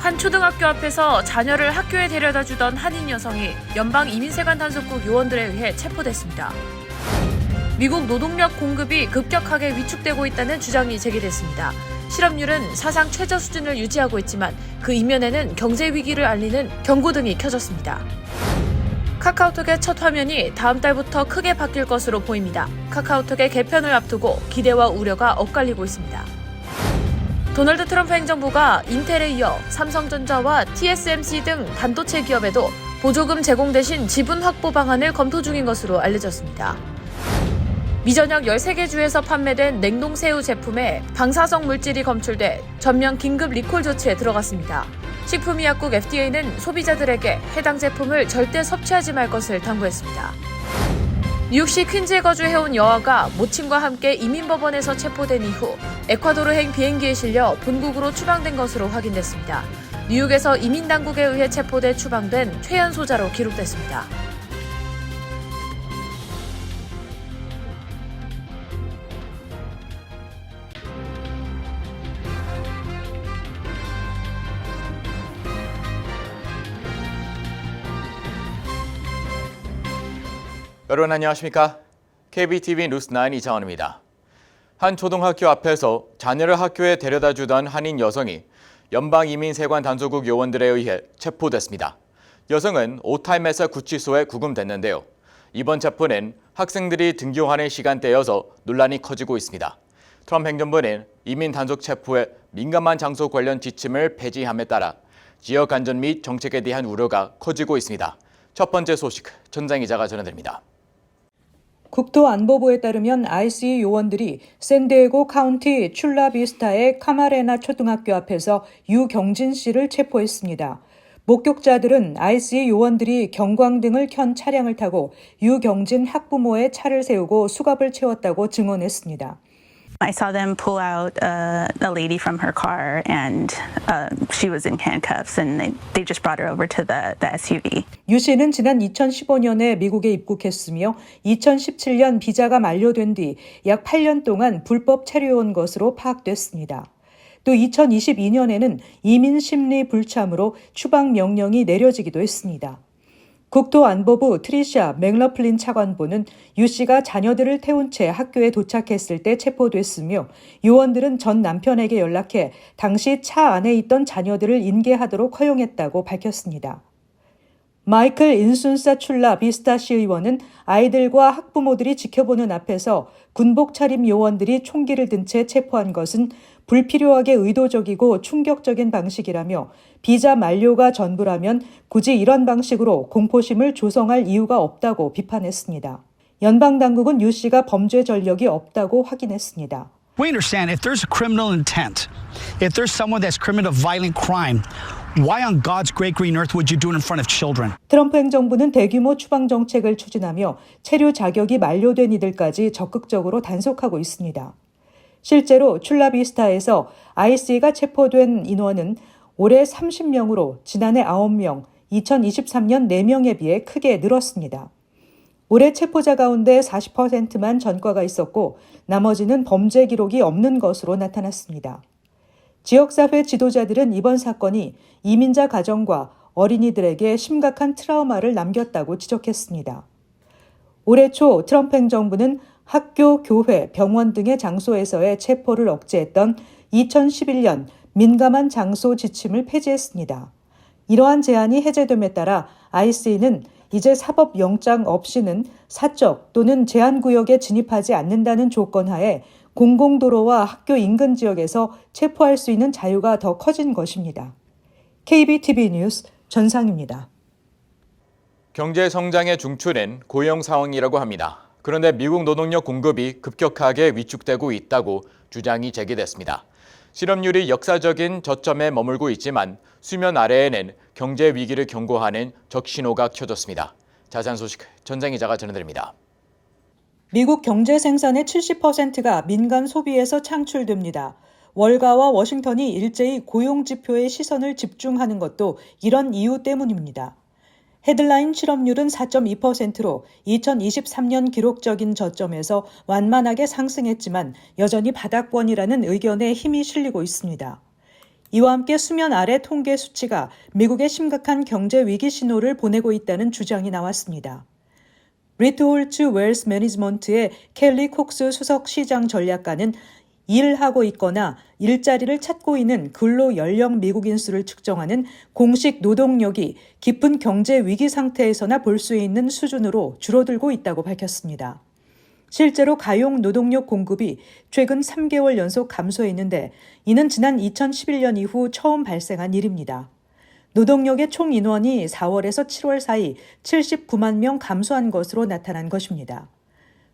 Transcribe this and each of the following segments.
한 초등학교 앞에서 자녀를 학교에 데려다 주던 한인 여성이 연방 이민세관 단속국 요원들에 의해 체포됐습니다. 미국 노동력 공급이 급격하게 위축되고 있다는 주장이 제기됐습니다. 실업률은 사상 최저 수준을 유지하고 있지만 그 이면에는 경제 위기를 알리는 경고등이 켜졌습니다. 카카오톡의 첫 화면이 다음 달부터 크게 바뀔 것으로 보입니다. 카카오톡의 개편을 앞두고 기대와 우려가 엇갈리고 있습니다. 도널드 트럼프 행정부가 인텔에 이어 삼성전자와 TSMC 등 반도체 기업에도 보조금 제공 대신 지분 확보 방안을 검토 중인 것으로 알려졌습니다. 미전역 13개 주에서 판매된 냉동새우 제품에 방사성 물질이 검출돼 전면 긴급 리콜 조치에 들어갔습니다. 식품의약국 FDA는 소비자들에게 해당 제품을 절대 섭취하지 말 것을 당부했습니다. 뉴욕시 퀸즈에 거주해온 여아가 모친과 함께 이민법원에서 체포된 이후 에콰도르행 비행기에 실려 본국으로 추방된 것으로 확인됐습니다. 뉴욕에서 이민당국에 의해 체포돼 추방된 최연소자로 기록됐습니다. 여러분 안녕하십니까? KBTV 뉴스9 이장원입니다. 한 초등학교 앞에서 자녀를 학교에 데려다 주던 한인 여성이 연방이민세관 단속국 요원들에 의해 체포됐습니다. 여성은 오타임에서 구치소에 구금됐는데요. 이번 체포는 학생들이 등교하는 시간대여서 논란이 커지고 있습니다. 트럼프 행정부는 이민 단속 체포에 민감한 장소 관련 지침을 폐지함에 따라 지역 안전 및 정책에 대한 우려가 커지고 있습니다. 첫 번째 소식 전장 기자가 전해드립니다. 국토안보부에 따르면 ICE 요원들이 샌디에고 카운티 출라비스타의 카마레나 초등학교 앞에서 유경진 씨를 체포했습니다. 목격자들은 ICE 요원들이 경광등을 켠 차량을 타고 유경진 학부모의 차를 세우고 수갑을 채웠다고 증언했습니다. I saw them pull out a lady from her car and she was in handcuffs and they just brought her over to the SUV. 유 씨는 지난 2015년에 미국에 입국했으며 2017년 비자가 만료된 뒤 약 8년 동안 불법 체류해온 것으로 파악됐습니다. 또 2022년에는 이민 심리 불참으로 추방 명령이 내려지기도 했습니다. 국토안보부 트리샤 맥러플린 차관보는 유 씨가 자녀들을 태운 채 학교에 도착했을 때 체포됐으며 요원들은 전 남편에게 연락해 당시 차 안에 있던 자녀들을 인계하도록 허용했다고 밝혔습니다. 마이클 인순사 출라 비스타시 의원은 아이들과 학부모들이 지켜보는 앞에서 군복 차림 요원들이 총기를 든 채 체포한 것은 불필요하게 의도적이고 충격적인 방식이라며 비자 만료가 전부라면 굳이 이런 방식으로 공포심을 조성할 이유가 없다고 비판했습니다. 연방당국은 유 씨가 범죄 전력이 없다고 확인했습니다. We understand if there's a criminal intent, if there's someone that's committed a violent crime, why on God's great green earth would you do it in front of children? 트럼프 행정부는 대규모 추방 정책을 추진하며 체류 자격이 만료된 이들까지 적극적으로 단속하고 있습니다. 실제로 출라비스타에서 ICE가 체포된 인원은 올해 30명으로 지난해 9명, 2023년 4명에 비해 크게 늘었습니다. 올해 체포자 가운데 40%만 전과가 있었고 나머지는 범죄 기록이 없는 것으로 나타났습니다. 지역사회 지도자들은 이번 사건이 이민자 가정과 어린이들에게 심각한 트라우마를 남겼다고 지적했습니다. 올해 초 트럼프 행정부는 학교, 교회, 병원 등의 장소에서의 체포를 억제했던 2011년 민감한 장소 지침을 폐지했습니다. 이러한 제한이 해제됨에 따라 ICE는 이제 사법영장 없이는 사적 또는 제한구역에 진입하지 않는다는 조건 하에 공공도로와 학교 인근 지역에서 체포할 수 있는 자유가 더 커진 것입니다. KBTV 뉴스 전상입니다. 경제 성장의 중추는 고용 상황이라고 합니다. 그런데 미국 노동력 공급이 급격하게 위축되고 있다고 주장이 제기됐습니다. 실업률이 역사적인 저점에 머물고 있지만 수면 아래에는 경제 위기를 경고하는 적신호가 켜졌습니다. 자세한 소식 전장 기자가 전해드립니다. 미국 경제 생산의 70%가 민간 소비에서 창출됩니다. 월가와 워싱턴이 일제히 고용 지표에 시선을 집중하는 것도 이런 이유 때문입니다. 헤드라인 실업률은 4.2%로 2023년 기록적인 저점에서 완만하게 상승했지만 여전히 바닥권이라는 의견에 힘이 실리고 있습니다. 이와 함께 수면 아래 통계 수치가 미국에 심각한 경제 위기 신호를 보내고 있다는 주장이 나왔습니다. 리트홀츠 웰스 매니지먼트의 켈리 콕스 수석 시장 전략가는 일하고 있거나 일자리를 찾고 있는 근로 연령 미국인 수를 측정하는 공식 노동력이 깊은 경제 위기 상태에서나 볼 수 있는 수준으로 줄어들고 있다고 밝혔습니다. 실제로 가용 노동력 공급이 최근 3개월 연속 감소했는데 이는 지난 2011년 이후 처음 발생한 일입니다. 노동력의 총 인원이 4월에서 7월 사이 79만 명 감소한 것으로 나타난 것입니다.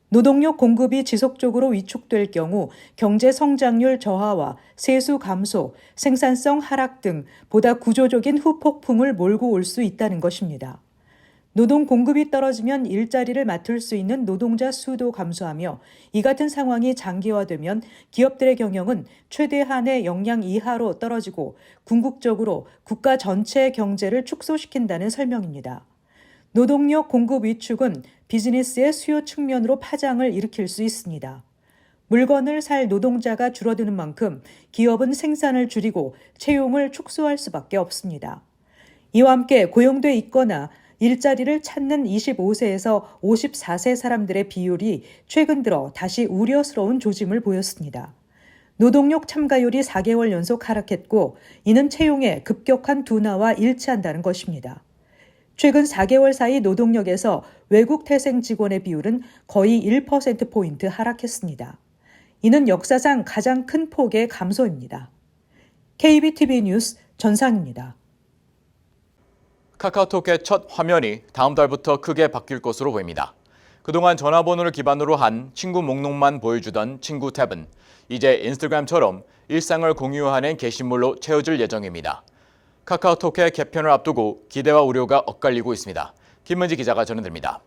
노동력 공급이 지속적으로 위축될 경우 경제 성장률 저하와 세수 감소, 생산성 하락 등 보다 구조적인 후폭풍을 몰고 올 수 있다는 것입니다. 노동 공급이 떨어지면 일자리를 맡을 수 있는 노동자 수도 감소하며 이 같은 상황이 장기화되면 기업들의 경영은 최대한의 역량 이하로 떨어지고 궁극적으로 국가 전체의 경제를 축소시킨다는 설명입니다. 노동력 공급 위축은 비즈니스의 수요 측면으로 파장을 일으킬 수 있습니다. 물건을 살 노동자가 줄어드는 만큼 기업은 생산을 줄이고 채용을 축소할 수밖에 없습니다. 이와 함께 고용돼 있거나 일자리를 찾는 25세에서 54세 사람들의 비율이 최근 들어 다시 우려스러운 조짐을 보였습니다. 노동력 참가율이 4개월 연속 하락했고 이는 채용의 급격한 둔화와 일치한다는 것입니다. 최근 4개월 사이 노동력에서 외국 태생 직원의 비율은 거의 1%포인트 하락했습니다. 이는 역사상 가장 큰 폭의 감소입니다. KBTV 뉴스 전상입니다. 카카오톡의 첫 화면이 다음 달부터 크게 바뀔 것으로 보입니다. 그동안 전화번호를 기반으로 한 친구 목록만 보여주던 친구 탭은 이제 인스타그램처럼 일상을 공유하는 게시물로 채워질 예정입니다. 카카오톡의 개편을 앞두고 기대와 우려가 엇갈리고 있습니다. 김은지 기자가 전해드립니다.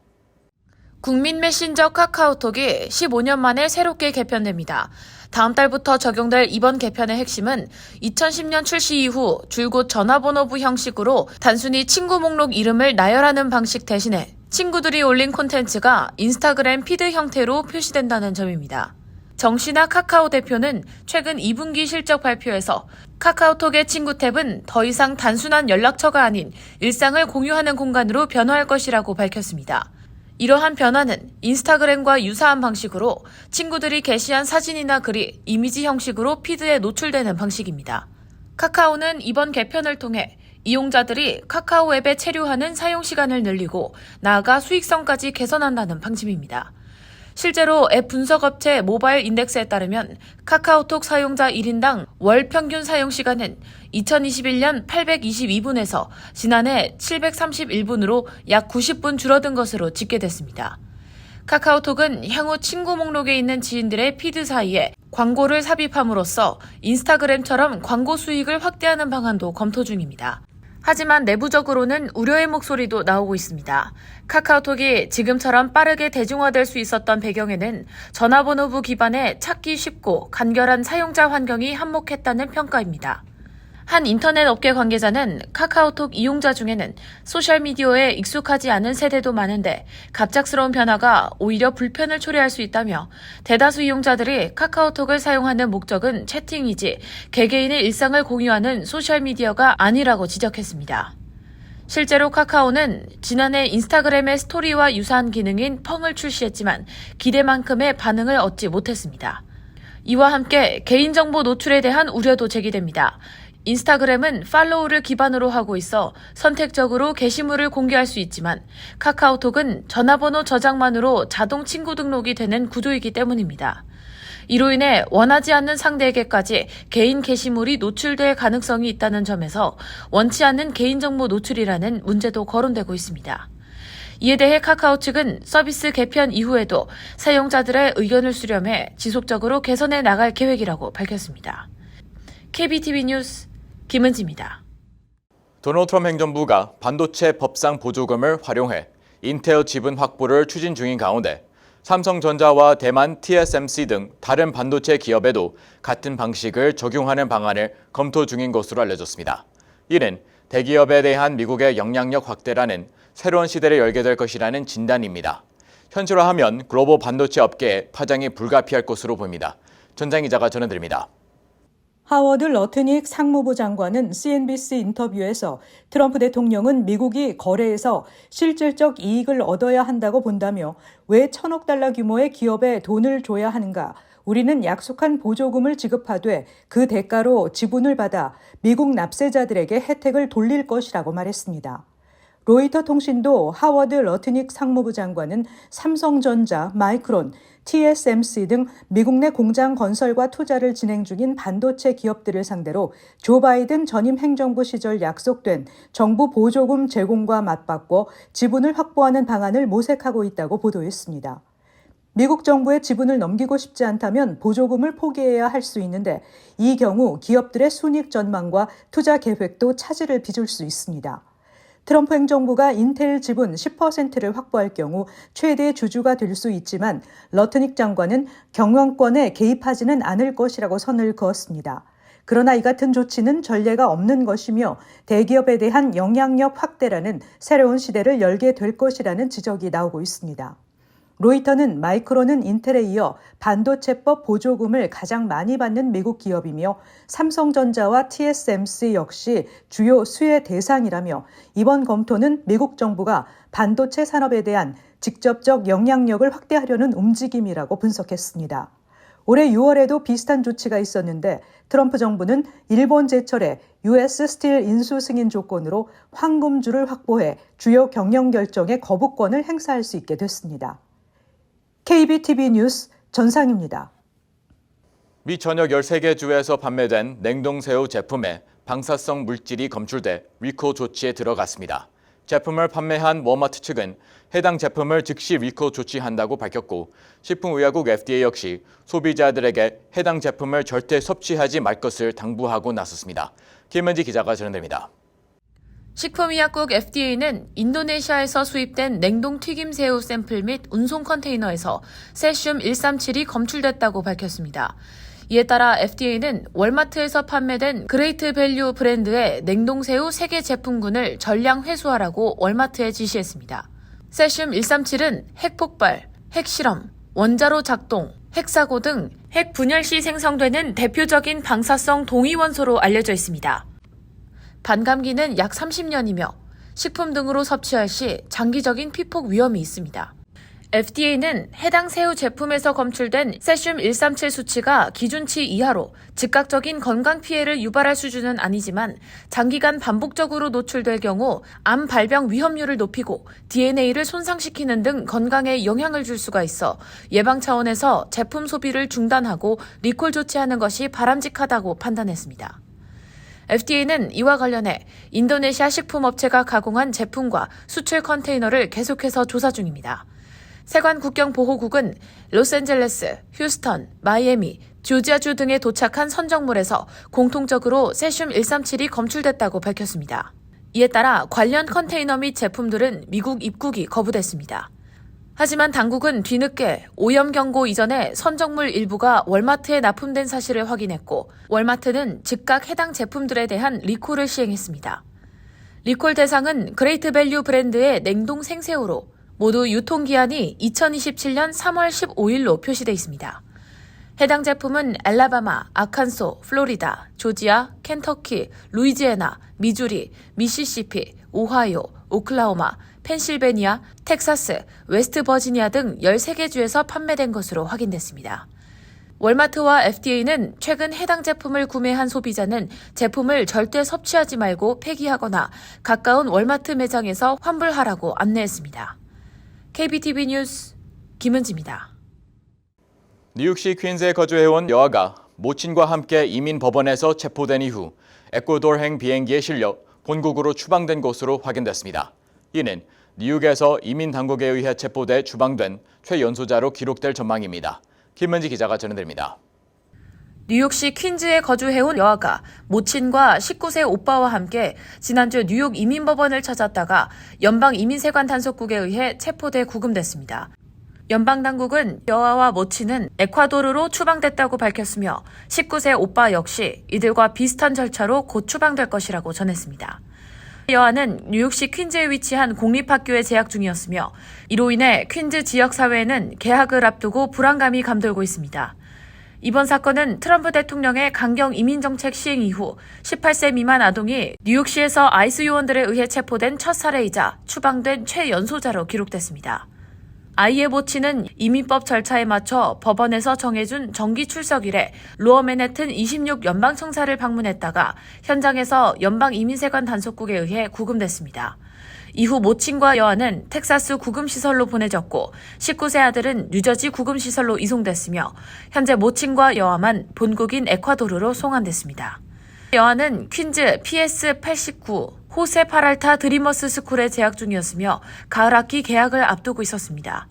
국민 메신저 카카오톡이 15년 만에 새롭게 개편됩니다. 다음 달부터 적용될 이번 개편의 핵심은 2010년 출시 이후 줄곧 전화번호부 형식으로 단순히 친구 목록 이름을 나열하는 방식 대신에 친구들이 올린 콘텐츠가 인스타그램 피드 형태로 표시된다는 점입니다. 정신아 카카오 대표는 최근 2분기 실적 발표에서 카카오톡의 친구 탭은 더 이상 단순한 연락처가 아닌 일상을 공유하는 공간으로 변화할 것이라고 밝혔습니다. 이러한 변화는 인스타그램과 유사한 방식으로 친구들이 게시한 사진이나 글이 이미지 형식으로 피드에 노출되는 방식입니다. 카카오는 이번 개편을 통해 이용자들이 카카오 앱에 체류하는 사용 시간을 늘리고 나아가 수익성까지 개선한다는 방침입니다. 실제로 앱 분석업체 모바일 인덱스에 따르면 카카오톡 사용자 1인당 월 평균 사용 시간은 2021년 822분에서 지난해 731분으로 약 90분 줄어든 것으로 집계됐습니다. 카카오톡은 향후 친구 목록에 있는 지인들의 피드 사이에 광고를 삽입함으로써 인스타그램처럼 광고 수익을 확대하는 방안도 검토 중입니다. 하지만 내부적으로는 우려의 목소리도 나오고 있습니다. 카카오톡이 지금처럼 빠르게 대중화될 수 있었던 배경에는 전화번호부 기반의 찾기 쉽고 간결한 사용자 환경이 한몫했다는 평가입니다. 한 인터넷 업계 관계자는 카카오톡 이용자 중에는 소셜미디어에 익숙하지 않은 세대도 많은데 갑작스러운 변화가 오히려 불편을 초래할 수 있다며 대다수 이용자들이 카카오톡을 사용하는 목적은 채팅이지 개개인의 일상을 공유하는 소셜미디어가 아니라고 지적했습니다. 실제로 카카오는 지난해 인스타그램의 스토리와 유사한 기능인 펑을 출시했지만 기대만큼의 반응을 얻지 못했습니다. 이와 함께 개인정보 노출에 대한 우려도 제기됩니다. 인스타그램은 팔로우를 기반으로 하고 있어 선택적으로 게시물을 공개할 수 있지만 카카오톡은 전화번호 저장만으로 자동 친구 등록이 되는 구조이기 때문입니다. 이로 인해 원하지 않는 상대에게까지 개인 게시물이 노출될 가능성이 있다는 점에서 원치 않는 개인정보 노출이라는 문제도 거론되고 있습니다. 이에 대해 카카오 측은 서비스 개편 이후에도 사용자들의 의견을 수렴해 지속적으로 개선해 나갈 계획이라고 밝혔습니다. KBTV 뉴스 김은지입니다. 도널드 트럼프 행정부가 반도체 법상 보조금을 활용해 인텔 지분 확보를 추진 중인 가운데 삼성전자와 대만 TSMC 등 다른 반도체 기업에도 같은 방식을 적용하는 방안을 검토 중인 것으로 알려졌습니다. 이는 대기업에 대한 미국의 영향력 확대라는 새로운 시대를 열게 될 것이라는 진단입니다. 현실화하면 글로벌 반도체 업계에 파장이 불가피할 것으로 보입니다. 전장 기자가 전해드립니다. 하워드 러트닉 상무부 장관은 CNBC 인터뷰에서 트럼프 대통령은 미국이 거래에서 실질적 이익을 얻어야 한다고 본다며 왜 1,000억 달러 규모의 기업에 돈을 줘야 하는가? 우리는 약속한 보조금을 지급하되 그 대가로 지분을 받아 미국 납세자들에게 혜택을 돌릴 것이라고 말했습니다. 로이터 통신도 하워드 러트닉 상무부 장관은 삼성전자, 마이크론, TSMC 등 미국 내 공장 건설과 투자를 진행 중인 반도체 기업들을 상대로 조 바이든 전임 행정부 시절 약속된 정부 보조금 제공과 맞바꿔 지분을 확보하는 방안을 모색하고 있다고 보도했습니다. 미국 정부에 지분을 넘기고 싶지 않다면 보조금을 포기해야 할 수 있는데 이 경우 기업들의 순이익 전망과 투자 계획도 차질을 빚을 수 있습니다. 트럼프 행정부가 인텔 지분 10%를 확보할 경우 최대 주주가 될 수 있지만 러트닉 장관은 경영권에 개입하지는 않을 것이라고 선을 그었습니다. 그러나 이 같은 조치는 전례가 없는 것이며 대기업에 대한 영향력 확대라는 새로운 시대를 열게 될 것이라는 지적이 나오고 있습니다. 로이터는 마이크론은 인텔에 이어 반도체법 보조금을 가장 많이 받는 미국 기업이며 삼성전자와 TSMC 역시 주요 수혜 대상이라며 이번 검토는 미국 정부가 반도체 산업에 대한 직접적 영향력을 확대하려는 움직임이라고 분석했습니다. 올해 6월에도 비슷한 조치가 있었는데 트럼프 정부는 일본 제철에 US 스틸 인수 승인 조건으로 황금줄을 확보해 주요 경영 결정의 거부권을 행사할 수 있게 됐습니다. KBTV 뉴스 전상입니다. 미 전역 13개 주에서 판매된 냉동새우 제품에 방사성 물질이 검출돼 리콜 조치에 들어갔습니다. 제품을 판매한 워마트 측은 해당 제품을 즉시 리콜 조치한다고 밝혔고 식품의약국 FDA 역시 소비자들에게 해당 제품을 절대 섭취하지 말 것을 당부하고 나섰습니다. 김은지 기자가 전해드립니다. 식품의약국 FDA는 인도네시아에서 수입된 냉동 튀김새우 샘플 및 운송 컨테이너에서 세슘 137이 검출됐다고 밝혔습니다. 이에 따라 FDA는 월마트에서 판매된 그레이트 밸류 브랜드의 냉동새우 3개 제품군을 전량 회수하라고 월마트에 지시했습니다. 세슘 137은 핵폭발, 핵실험, 원자로 작동, 핵사고 등 핵 분열 시 생성되는 대표적인 방사성 동위원소로 알려져 있습니다. 반감기는 약 30년이며 식품 등으로 섭취할 시 장기적인 피폭 위험이 있습니다. FDA는 해당 새우 제품에서 검출된 세슘 137 수치가 기준치 이하로 즉각적인 건강 피해를 유발할 수준은 아니지만 장기간 반복적으로 노출될 경우 암 발병 위험률을 높이고 DNA를 손상시키는 등 건강에 영향을 줄 수가 있어 예방 차원에서 제품 소비를 중단하고 리콜 조치하는 것이 바람직하다고 판단했습니다. FDA는 이와 관련해 인도네시아 식품업체가 가공한 제품과 수출 컨테이너를 계속해서 조사 중입니다. 세관 국경보호국은 로스앤젤레스, 휴스턴, 마이애미, 조지아주 등에 도착한 선정물에서 공통적으로 세슘 137이 검출됐다고 밝혔습니다. 이에 따라 관련 컨테이너 및 제품들은 미국 입국이 거부됐습니다. 하지만 당국은 뒤늦게 오염 경고 이전에 선정물 일부가 월마트에 납품된 사실을 확인했고 월마트는 즉각 해당 제품들에 대한 리콜을 시행했습니다. 리콜 대상은 그레이트 밸류 브랜드의 냉동 생새우로 모두 유통기한이 2027년 3월 15일로 표시돼 있습니다. 해당 제품은 알라바마, 아칸소, 플로리다, 조지아, 켄터키, 루이지애나, 미주리, 미시시피, 오하이오, 오클라호마, 펜실베니아, 텍사스, 웨스트버지니아 등 13개 주에서 판매된 것으로 확인됐습니다. 월마트와 FDA는 최근 해당 제품을 구매한 소비자는 제품을 절대 섭취하지 말고 폐기하거나 가까운 월마트 매장에서 환불하라고 안내했습니다. KBTV 뉴스 김은지입니다. 뉴욕시 퀸즈에 거주해온 여아가 모친과 함께 이민 법원에서 체포된 이후 에콰도르행 비행기에 실려 본국으로 추방된 것으로 확인됐습니다. 이는 뉴욕에서 이민 당국에 의해 체포돼 추방된 최연소자로 기록될 전망입니다. 김은지 기자가 전해드립니다. 뉴욕시 퀸즈에 거주해온 여아가 모친과 19세 오빠와 함께 지난주 뉴욕 이민법원을 찾았다가 연방이민세관 단속국에 의해 체포돼 구금됐습니다. 연방당국은 여아와 모친은 에콰도르로 추방됐다고 밝혔으며 19세 오빠 역시 이들과 비슷한 절차로 곧 추방될 것이라고 전했습니다. 여아는 뉴욕시 퀸즈에 위치한 공립학교에 재학 중이었으며 이로 인해 퀸즈 지역사회에는 개학을 앞두고 불안감이 감돌고 있습니다. 이번 사건은 트럼프 대통령의 강경 이민 정책 시행 이후 18세 미만 아동이 뉴욕시에서 아이스 요원들에 의해 체포된 첫 사례이자 추방된 최연소자로 기록됐습니다. 아이의 모친은 이민법 절차에 맞춰 법원에서 정해준 정기 출석일에 로어 맨해튼 26 연방청사를 방문했다가 현장에서 연방이민세관 단속국에 의해 구금됐습니다. 이후 모친과 여아는 텍사스 구금시설로 보내졌고 19세 아들은 뉴저지 구금시설로 이송됐으며 현재 모친과 여아만 본국인 에콰도르로 송환됐습니다. 여아는 퀸즈 PS89 호세 파랄타 드리머스 스쿨에 재학 중이었으며 가을 학기 개학을 앞두고 있었습니다.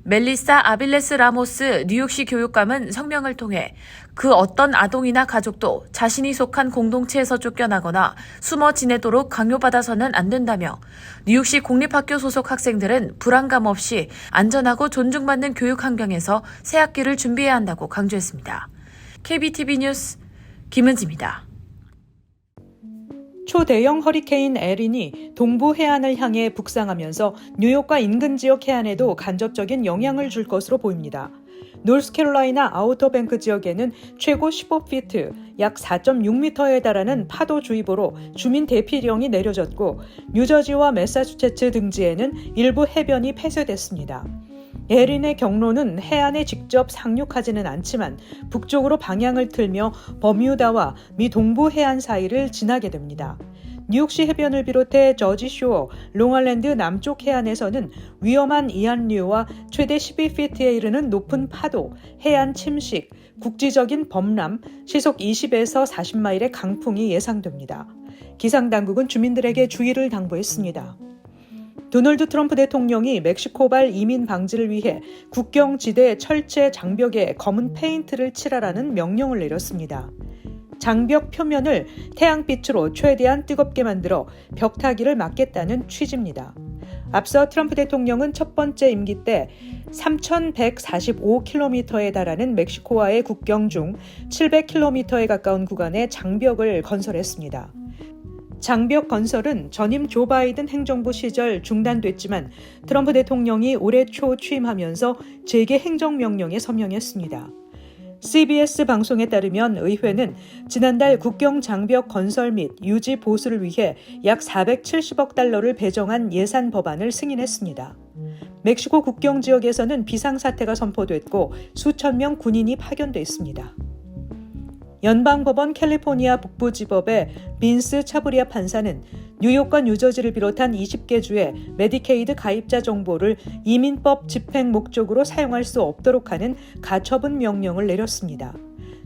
멜리사 아빌레스 라모스 뉴욕시 교육감은 성명을 통해 그 어떤 아동이나 가족도 자신이 속한 공동체에서 쫓겨나거나 숨어 지내도록 강요받아서는 안 된다며 뉴욕시 공립학교 소속 학생들은 불안감 없이 안전하고 존중받는 교육 환경에서 새 학기를 준비해야 한다고 강조했습니다. KBTV 뉴스 김은지입니다. 초대형 허리케인 에린이 동부 해안을 향해 북상하면서 뉴욕과 인근 지역 해안에도 간접적인 영향을 줄 것으로 보입니다. 노스캐롤라이나 아우터뱅크 지역에는 최고 15피트, 약 4.6m에 달하는 파도주의보로 주민 대피령이 내려졌고 뉴저지와 매사추세츠 등지에는 일부 해변이 폐쇄됐습니다. 에린의 경로는 해안에 직접 상륙하지는 않지만 북쪽으로 방향을 틀며 버뮤다와 미 동부 해안 사이를 지나게 됩니다. 뉴욕시 해변을 비롯해 저지쇼어, 롱아일랜드 남쪽 해안에서는 위험한 이한류와 최대 12피트에 이르는 높은 파도, 해안 침식, 국지적인 범람, 시속 20에서 40마일의 강풍이 예상됩니다. 기상당국은 주민들에게 주의를 당부했습니다. 도널드 트럼프 대통령이 멕시코발 이민 방지를 위해 국경지대 철제 장벽에 검은 페인트를 칠하라는 명령을 내렸습니다. 장벽 표면을 태양빛으로 최대한 뜨겁게 만들어 벽타기를 막겠다는 취지입니다. 앞서 트럼프 대통령은 첫 번째 임기 때 3,145km에 달하는 멕시코와의 국경 중 700km에 가까운 구간에 장벽을 건설했습니다. 장벽 건설은 전임 조 바이든 행정부 시절 중단됐지만 트럼프 대통령이 올해 초 취임하면서 재개 행정명령에 서명했습니다. CBS 방송에 따르면 의회는 지난달 국경 장벽 건설 및 유지 보수를 위해 약 470억 달러를 배정한 예산 법안을 승인했습니다. 멕시코 국경 지역에서는 비상사태가 선포됐고 수천 명 군인이 파견돼 있습니다. 연방법원 캘리포니아 북부지법의 빈스 차브리아 판사는 뉴욕과 뉴저지를 비롯한 20개 주의 메디케이드 가입자 정보를 이민법 집행 목적으로 사용할 수 없도록 하는 가처분 명령을 내렸습니다.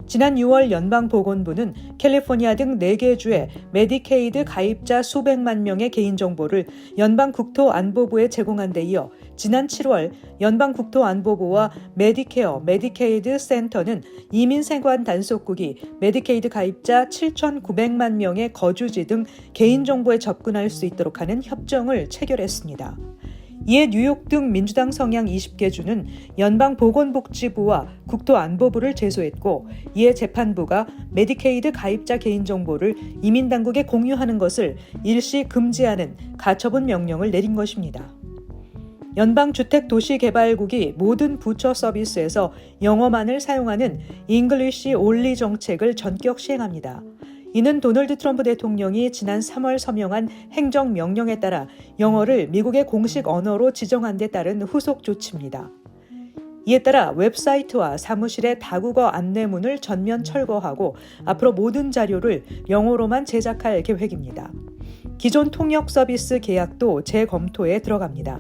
지난 6월 연방보건부는 캘리포니아 등 4개 주의 메디케이드 가입자 수백만 명의 개인정보를 연방국토안보부에 제공한 데 이어 지난 7월 연방국토안보부와 메디케어, 메디케이드 센터는 이민세관 단속국이 메디케이드 가입자 7,900만 명의 거주지 등 개인정보에 접근할 수 있도록 하는 협정을 체결했습니다. 이에 뉴욕 등 민주당 성향 20개 주는 연방보건복지부와 국토안보부를 제소했고 이에 재판부가 메디케이드 가입자 개인정보를 이민당국에 공유하는 것을 일시 금지하는 가처분 명령을 내린 것입니다. 연방주택도시개발국이 모든 부처 서비스에서 영어만을 사용하는 잉글리시 올리 정책을 전격 시행합니다. 이는 도널드 트럼프 대통령이 지난 3월 서명한 행정명령에 따라 영어를 미국의 공식 언어로 지정한 데 따른 후속 조치입니다. 이에 따라 웹사이트와 사무실의 다국어 안내문을 전면 철거하고 앞으로 모든 자료를 영어로만 제작할 계획입니다. 기존 통역 서비스 계약도 재검토에 들어갑니다.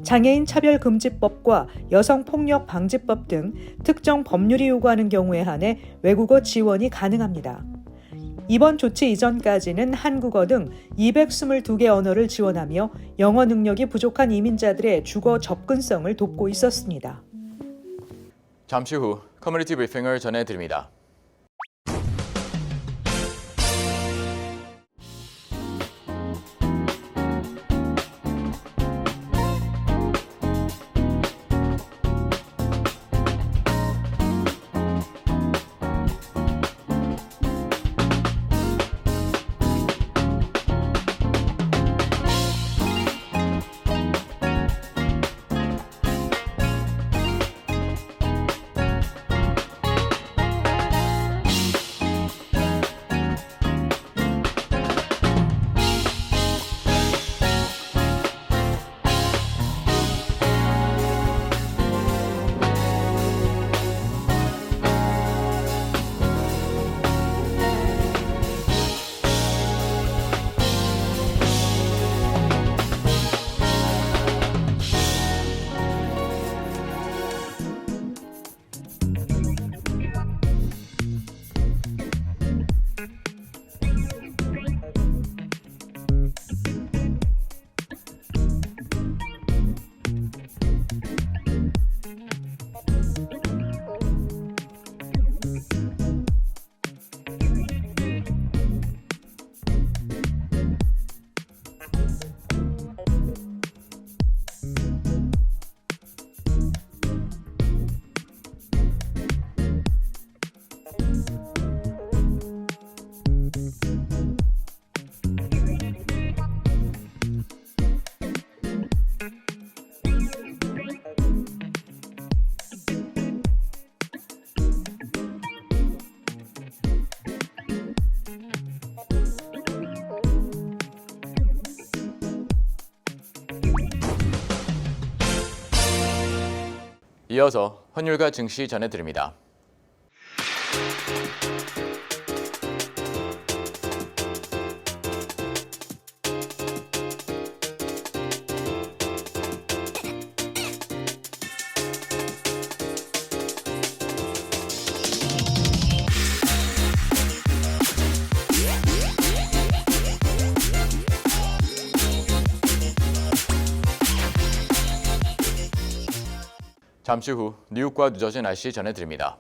장애인 차별금지법과 여성폭력방지법 등 특정 법률이 요구하는 경우에 한해 외국어 지원이 가능합니다. 이번 조치 이전까지는 한국어 등 222개 언어를 지원하며 영어 능력이 부족한 이민자들의 주거 접근성을 돕고 있었습니다. 잠시 후 커뮤니티 브리핑을 전해드립니다. 이어서 환율과 증시 전해드립니다. 잠시 후 뉴욕과 뉴저지 날씨 전해드립니다.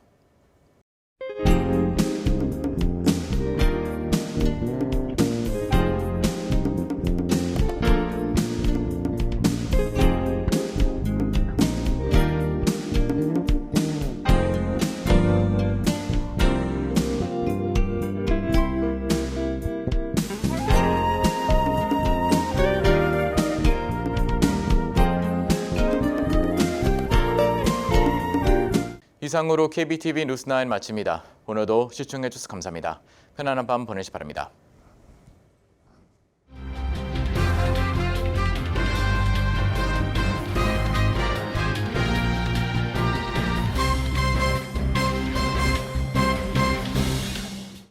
이상으로 KBTV 뉴스9 마칩니다. 오늘도 시청해주셔서 감사합니다. 편안한 밤 보내시 바랍니다.